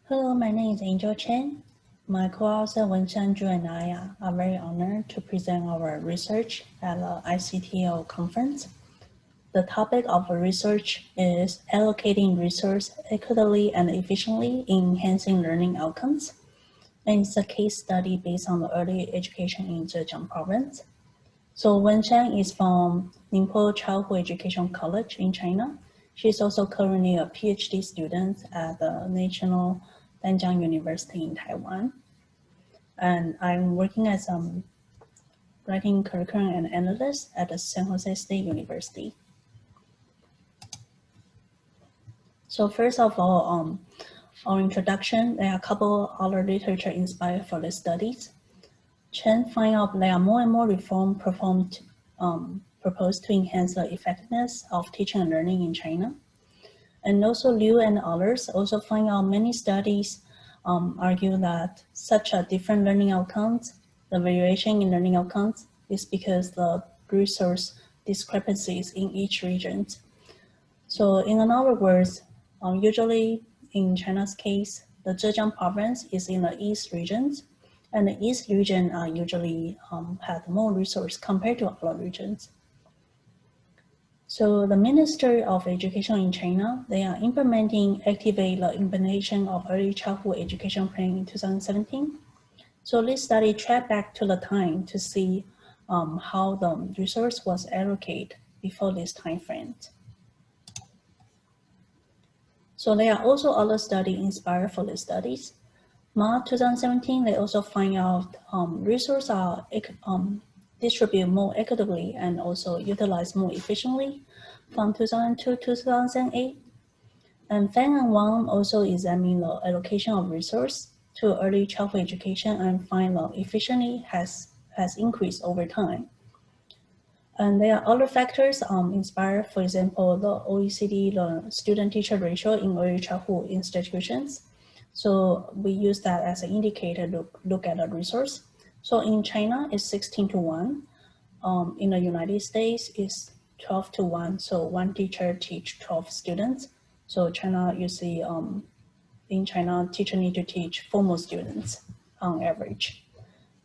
Hello, my name is Angel Chang. My co-author Wenxian Zhu and I are very honored to present our research at the ICTEL conference. The topic of the research is allocating resource equitably and efficiently in enhancing learning outcomes. And it's a case study based on the early education in Zhejiang province. So Wenxian is from Ningpo Childhood Education College in China. She's also currently a PhD student at the National Zhejiang University in Taiwan. And I'm working as writing curriculum and analyst at the San Jose State University. So first of all, our introduction, there are a couple other literature inspired for the studies. Chang find out there are more and more reforms proposed to enhance the effectiveness of teaching and learning in China. And also Liu and others also find out many studies argue that such a different learning outcomes, the variation in learning outcomes is because the resource discrepancies in each region. So in other words, usually in China's case, the Zhejiang province is in the east regions, and the east region usually had more resource compared to other regions. So the Ministry of Education in China, they are Activate the implementation of early childhood education plan in 2017. So this study tracked back to the time to see how the resource was allocated before this time frame. So there are also other studies inspired for the studies. March 2017, they also find out resources are distributed more equitably and also utilized more efficiently from 2002 to 2008. And Feng and Wang also examine the allocation of resource to early childhood education and find the efficiency has increased over time. And there are other factors inspired, for example, the OECD, the student-teacher ratio in early childhood institutions. So we use that as an indicator to look at the resource. So in China, it's 16:1. In the United States, it's 12:1. So one teacher teach 12 students. So China, you see, in China, teacher need to teach 4 more students on average.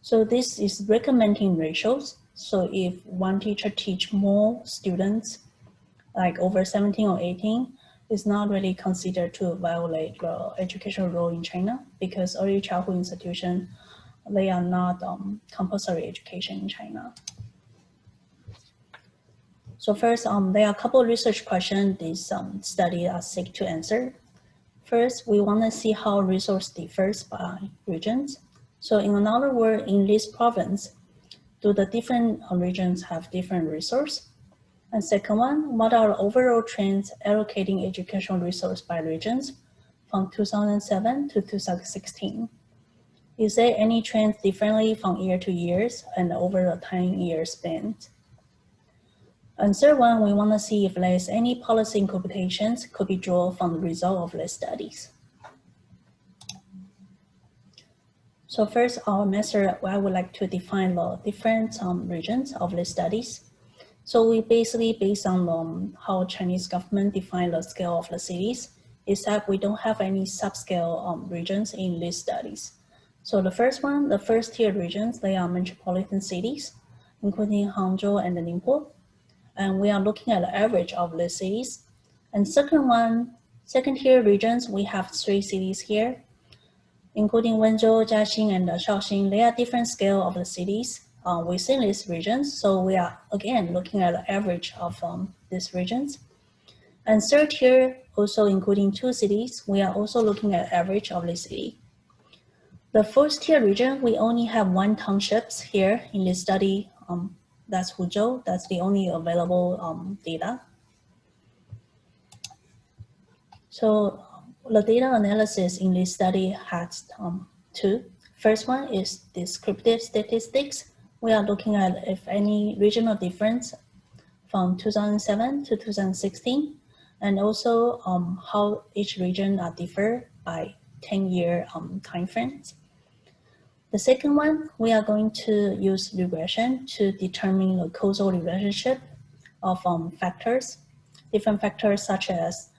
So this is recommending ratios. So if one teacher teach more students, like over 17 or 18, it's not really considered to violate the educational rule in China because early childhood institutions, they are not compulsory education in China. So first, there are a couple of research questions these studies are seek to answer. First, we want to see how resource differs by regions. So in another word, in this province, do the different regions have different resource? And second one, what are the overall trends allocating educational resource by regions from 2007 to 2016? Is there any trends differently from year to years and over the 10-year span? And third one, we want to see if there's any policy interpretations could be drawn from the result of the studies. So first, our method, I would like to define the different regions of the studies. So we basically based on how Chinese government define the scale of the cities, except we don't have any subscale regions in these studies. So the first one, the first tier regions, they are metropolitan cities, including Hangzhou and Ningbo. And we are looking at the average of the cities. And second tier regions, we have 3 cities here, including Wenzhou, Jiaxing, and Shaoxing. They are different scale of the cities within these regions. So we are, again, looking at the average of these regions. And third tier, also including 2 cities, we are also looking at average of the city. The first tier region, we only have 1 townships here in this study. That's Huzhou. That's the only available data. So the data analysis in this study has 2. First one is descriptive statistics. We are looking at if any regional difference from 2007 to 2016, and also how each region differ by 10-year time frames. The second one, we are going to use regression to determine the causal relationship of factors, different factors such as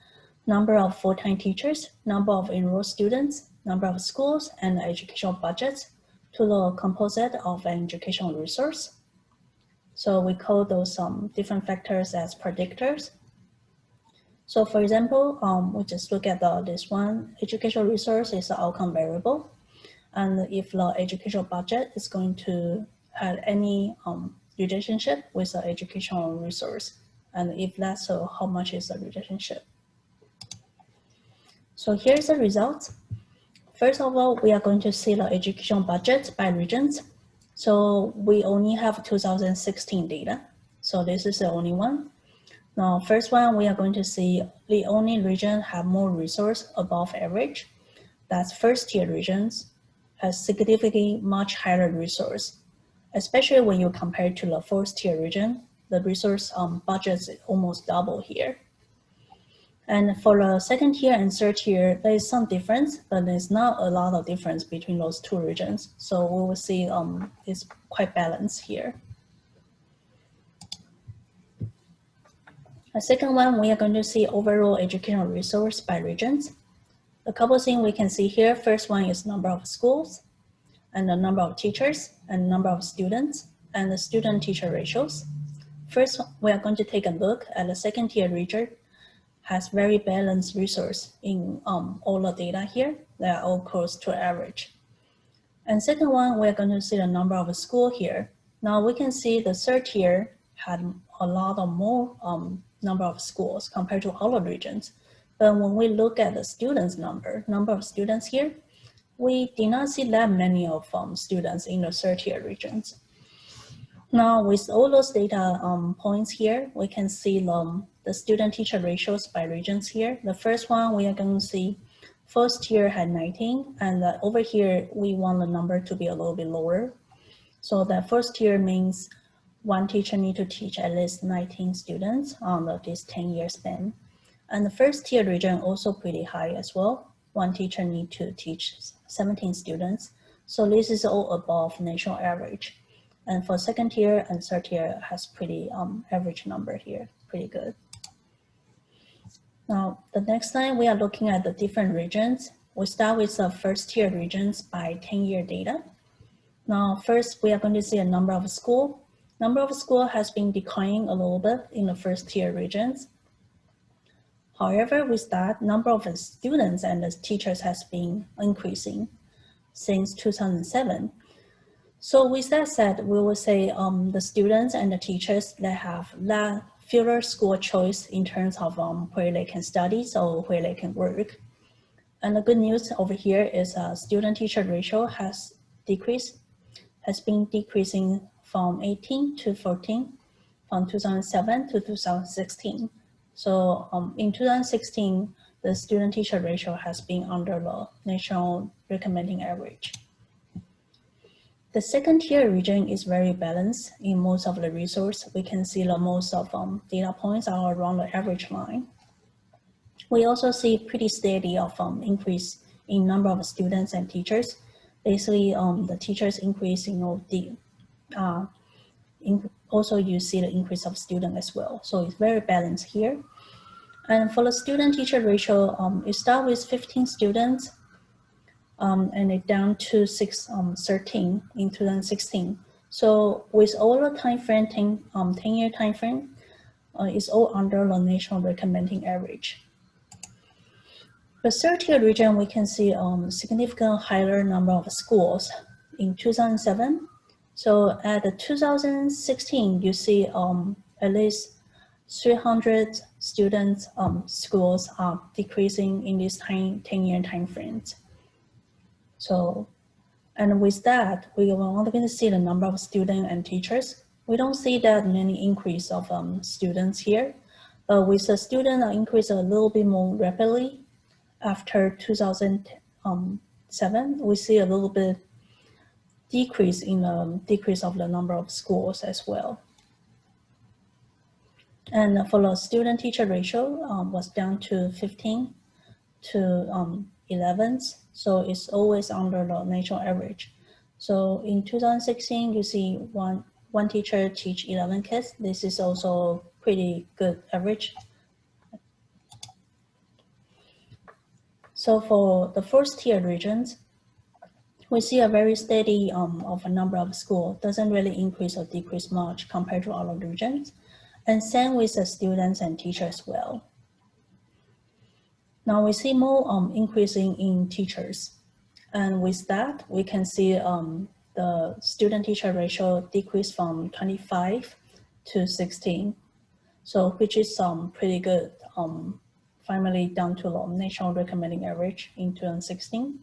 number of full-time teachers, number of enrolled students, number of schools and educational budgets to the composite of an educational resource. So we call those different factors as predictors. So for example, we just look at this one, educational resource is the outcome variable. And if the educational budget is going to have any relationship with the educational resource, and if that's so, how much is the relationship? So here's the results. First of all, we are going to see the educational budget by regions. So we only have 2016 data. So this is the only one. Now, first one, we are going to see the only region have more resource above average. That's first tier regions has significantly much higher resource, especially when you compare to the fourth tier region, the resource budgets almost double here. And for the second tier and third tier, there is some difference, but there's not a lot of difference between those two regions. So we will see it's quite balanced here. The second one, we are going to see overall educational resource by regions. A couple of things we can see here. First one is number of schools, and the number of teachers, and number of students, and the student-teacher ratios. First, we are going to take a look at the second tier region has very balanced resource in all the data here. They are all close to average. And second one, we're going to see the number of school here. Now we can see the third tier had a lot of more number of schools compared to other regions. But when we look at the students number of students here, we did not see that many of students in the third tier regions. Now with all those data points here, we can see the student-teacher ratios by regions here. The first one, we are going to see first tier had 19, and over here, we want the number to be a little bit lower. So the first tier means one teacher need to teach at least 19 students on this 10-year span. And the first tier region also pretty high as well. One teacher need to teach 17 students. So this is all above national average. And for second tier and third tier has pretty average number here, pretty good. Now, the next time we are looking at the different regions. We start with the first tier regions by 10-year data. Now, first, we are going to see a number of school. Number of school has been declining a little bit in the first tier regions. However, with that, number of students and the teachers has been increasing since 2007. So with that said, we will say the students and the teachers that have that fewer school choice in terms of where they can study or where they can work. And the good news over here is student-teacher ratio has been decreasing from 18 to 14 from 2007 to 2016. So in 2016, the student-teacher ratio has been under the national recommending average. The second tier region is very balanced in most of the resource. We can see the most of data points are around the average line. We also see pretty steady of increase in number of students and teachers. Basically, the teachers increase, also you see the increase of student as well. So it's very balanced here. And for the student-teacher ratio, it starts with 15 students and it down to 13 in 2016. So with all the time frame, 10-year time frame, it's all under the national recommending average. The third tier region, we can see significant higher number of schools in 2007. So at the 2016, you see at least 300 students schools are decreasing in this 10-year time frames. So, and with that, we are only going to see the number of students and teachers. We don't see that many increase of students here, but with the student increase a little bit more rapidly after 2007, we see a little bit decrease in the decrease of the number of schools as well. And for the student-teacher ratio was down to 15 to 11, so it's always under the national average. So in 2016, you see one teacher teach 11 kids. This is also pretty good average. So for the first tier regions, we see a very steady of a number of schools, doesn't really increase or decrease much compared to other regions. And same with the students and teachers as well. Now we see more increasing in teachers. And with that, we can see the student-teacher ratio decrease from 25 to 16. So which is pretty good, finally down to the national recommending average in 2016.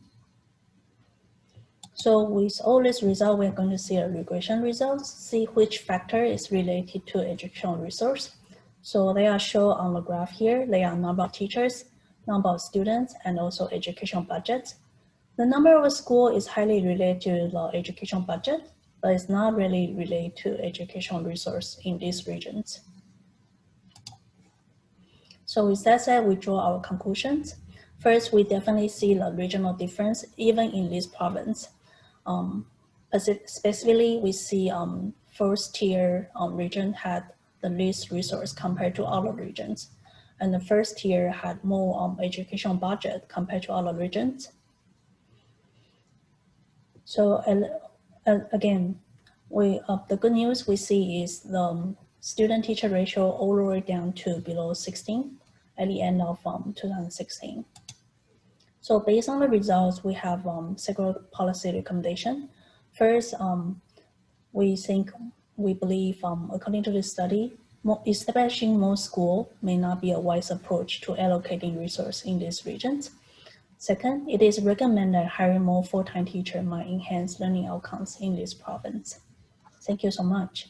So with all this result, we're going to see a regression results, see which factor is related to educational resource. So they are shown on the graph here. They are number of teachers, number of students, and also education budget. The number of school is highly related to the education budget, but it's not really related to educational resource in these regions. So with that said, we draw our conclusions. First, we definitely see the regional difference even in this province. Specifically, we see first tier region had the least resource compared to other regions. And the first tier had more educational budget compared to other regions. So again, the good news we see is the student-teacher ratio all the way down to below 16 at the end of 2016. So based on the results, we have several policy recommendations. First, we believe, according to this study, establishing more schools may not be a wise approach to allocating resources in these regions. Second, it is recommended hiring more full-time teachers might enhance learning outcomes in this province. Thank you so much.